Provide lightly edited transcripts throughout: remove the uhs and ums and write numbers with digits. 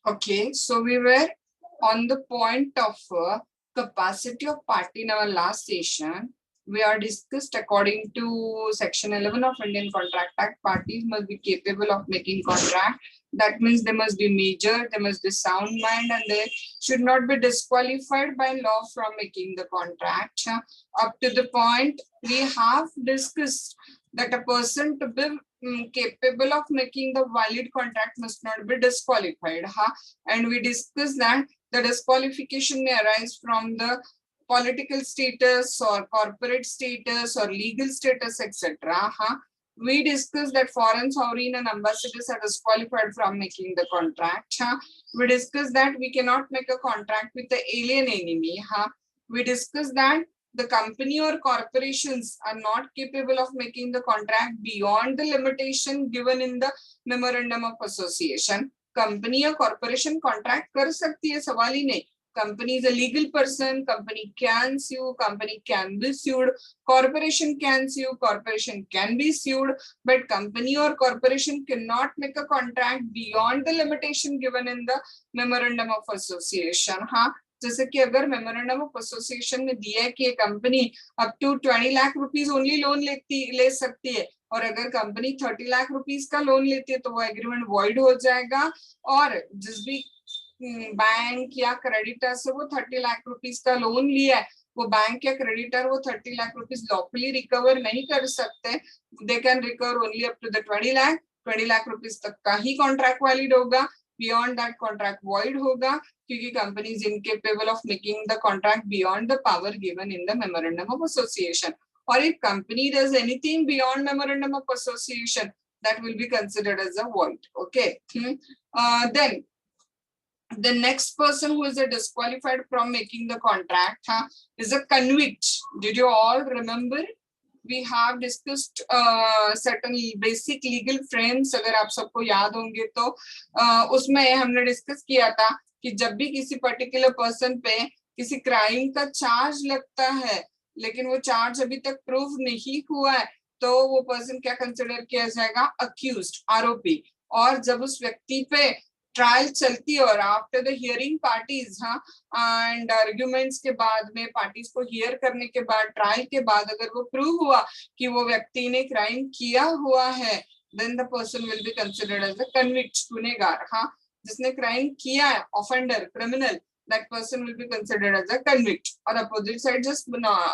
Okay, so we were on the point of capacity of party in our last session. We are discussed according to section 11 of Indian Contract Act, parties must be capable of making contract. That means they must be major, they must be sound mind, and they should not be disqualified by law from making the contract. Up to the point we have discussed that a person to be capable of making the valid contract must not be disqualified. And we discussed that the disqualification may arise from the political status or corporate status or legal status, etc. We discussed that foreign sovereign and ambassadors are disqualified from making the contract. We discussed that we cannot make a contract with the alien enemy. We discussed that the company or corporations are not capable of making the contract beyond the limitation given in the memorandum of association. Company या corporation contract कर सकती है, सवाल ही नहीं. Company is a legal person, company can sue, company can be sued, corporation can sue, corporation can be sued, but company or corporation cannot make a contract beyond the limitation given in the memorandum of association. जैसे कि अगर memorandum of association में दिया है कि ये company up to 20 lakh rupees only loan ले सकती है, और अगर कंपनी 30 लाख रुपीस का लोन लेती है तो वो एग्रीमेंट वॉइड हो जाएगा, और जिस भी बैंक या क्रेडिटर से वो 30 लाख रुपीस का लोन लिया है, वो बैंक या क्रेडिटर वो 30 लाख रुपीस लॉफुली रिकवर नहीं कर सकते. They can recover only up to the 20 lakh rupees तक का ही कॉन्ट्रैक्ट वैलिड होगा. बियॉन्ड दैट कॉन्ट्रैक्ट वॉइड होगा, क्योंकि company is incapable of making the contract beyond the power given in the memorandum of association. Or if company does anything beyond memorandum of association, that will be considered as a void. Okay. Then the next person who is disqualified from making the contract is a convict. Did you all remember? We have discussed certain basic legal frames. अगर आप सबको याद होंगे तो उसमें हमने discuss किया था कि जब भी किसी पर्टिकुलर पर्सन पे किसी क्राइम का चार्ज लगता है लेकिन वो चार्ज अभी तक प्रूव नहीं हुआ है तो वो पर्सन क्या कंसिडर किया जाएगा, अक्यूज्ड, आरोपी. और जब उस व्यक्ति पे ट्रायल चलती है और after the hearing parties and arguments के बाद में पार्टीज को हियर करने के बाद ट्रायल के बाद अगर वो प्रूव हुआ कि वो व्यक्ति ने क्राइम किया हुआ है, then the person will be considered as a convict, गुनहगार. जिसने क्राइम किया है, offender, criminal, that person will be considered as a convict. और अपोजिट साइड जस्ट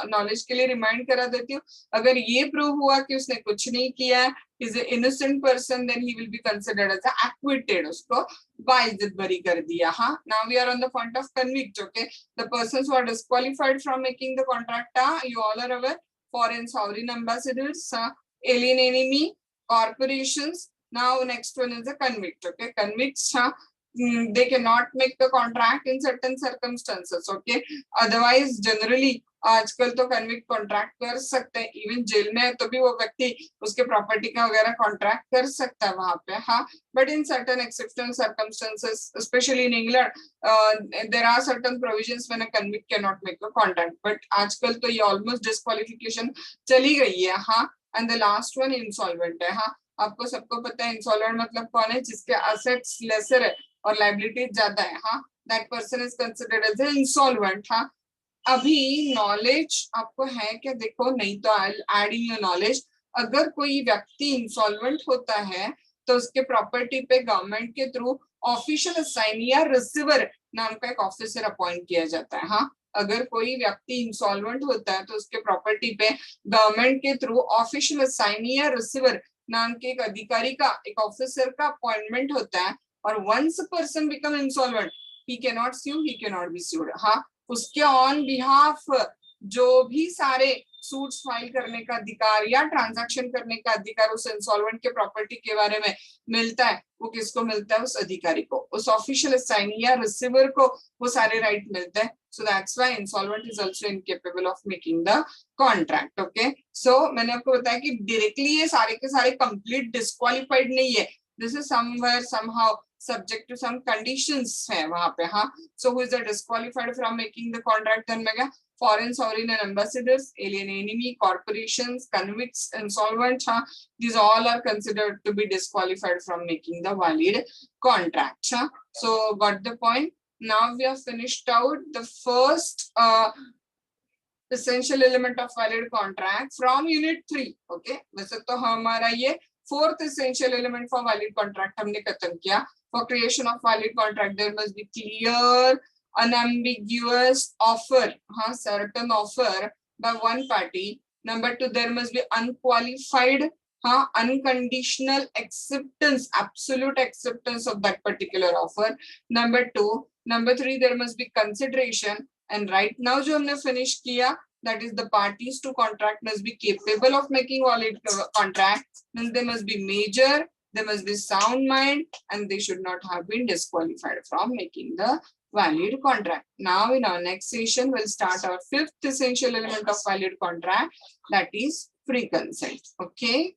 नॉलेज के लिए रिमाइंड करा देती हूँ, अगर ये प्रूव हुआ कि उसने कुछ नहीं किया है, is a innocent person, then he will be considered as acquitted, उसको बाइज्जत बरी कर दिया. Now we are on the point of convict. Okay, the persons who are disqualified from making the contract are, you all are aware, foreign sovereign ambassadors, alien enemy, corporations. Now next one is a convict. Okay, convicts they cannot make the contract in certain circumstances. Okay, otherwise generally आजकल तो convict contract कर सकते हैं, even jail में है तो भी वो व्यक्ति उसके प्रॉपर्टी का वगैरह कॉन्ट्रैक्ट कर सकता है वहां पे. But in certain exceptional circumstances, specially in England, there are certain provisions when a convict can not make a contract. But आजकल तो ये ऑलमोस्ट डिस्क्वालिफिकेशन चली गई है. And the last one insolvent है. आपको सबको पता है इंसॉल्वेंट मतलब कौन है, जिसके असेट्स लेसर है और लाइबिलिटी ज्यादा है. That person is considered as a insolvent. अभी नॉलेज आपको है क्या, देखो, नहीं तो I add in your knowledge. अगर कोई व्यक्ति इंसॉल्वेंट होता है तो उसके प्रॉपर्टी पे गवर्नमेंट के थ्रू ऑफिशियल असाइनी या रिसीवर नाम का एक ऑफिसर अपॉइंट किया जाता है. अगर कोई व्यक्ति इंसॉल्वेंट होता है तो उसके प्रॉपर्टी पे गवर्नमेंट के थ्रू ऑफिशियल असाइनी या रिसीवर नाम के एक अधिकारी का, एक ऑफिसर का अपॉइंटमेंट होता है. और once person become insolvent, he can not sue, he can not be sued. उसके ऑन बिहाफ जो भी सारे सूट्स फाइल करने का अधिकार या ट्रांजैक्शन करने का अधिकार उस इंसॉल्वेंट के प्रॉपर्टी के बारे में मिलता है, वो किसको मिलता है, उस अधिकारी को, उस ऑफिशियल असाइनी या रिसीवर को वो सारे राइट मिलते हैं. So that's why insolvent is also incapable of making the contract. Okay, so मैंने आपको बताया कि डायरेक्टली ये सारे के सारे कंप्लीट डिस्क्वालिफाइड नहीं है. This is somewhere somehow subject to some conditions है वहां पे. So who is disqualified from making the contract? then मैं क्या, foreign sovereign and ambassadors, alien enemy, corporations, convicts, insolvent, these all are considered to be disqualified from making the valid contract. So got the point? Now we have finished out the first essential element of valid contract from unit 3. Okay, वैसे तो हमारा ये fourth essential element for valid contract हमने खत्म किया. For creation of valid contract, there must be clear, unambiguous offer, certain offer by one party. Number 2, there must be unqualified, unconditional acceptance, absolute acceptance of that particular offer. Number 2. Number 3, there must be consideration. And right now, जो हमने finish किया, that is the parties to contract must be capable of making valid contract. Then they must be major, they must be sound mind, and they should not have been disqualified from making the valid contract. Now in our next session, we'll start our fifth essential element of valid contract, that is free consent. Okay.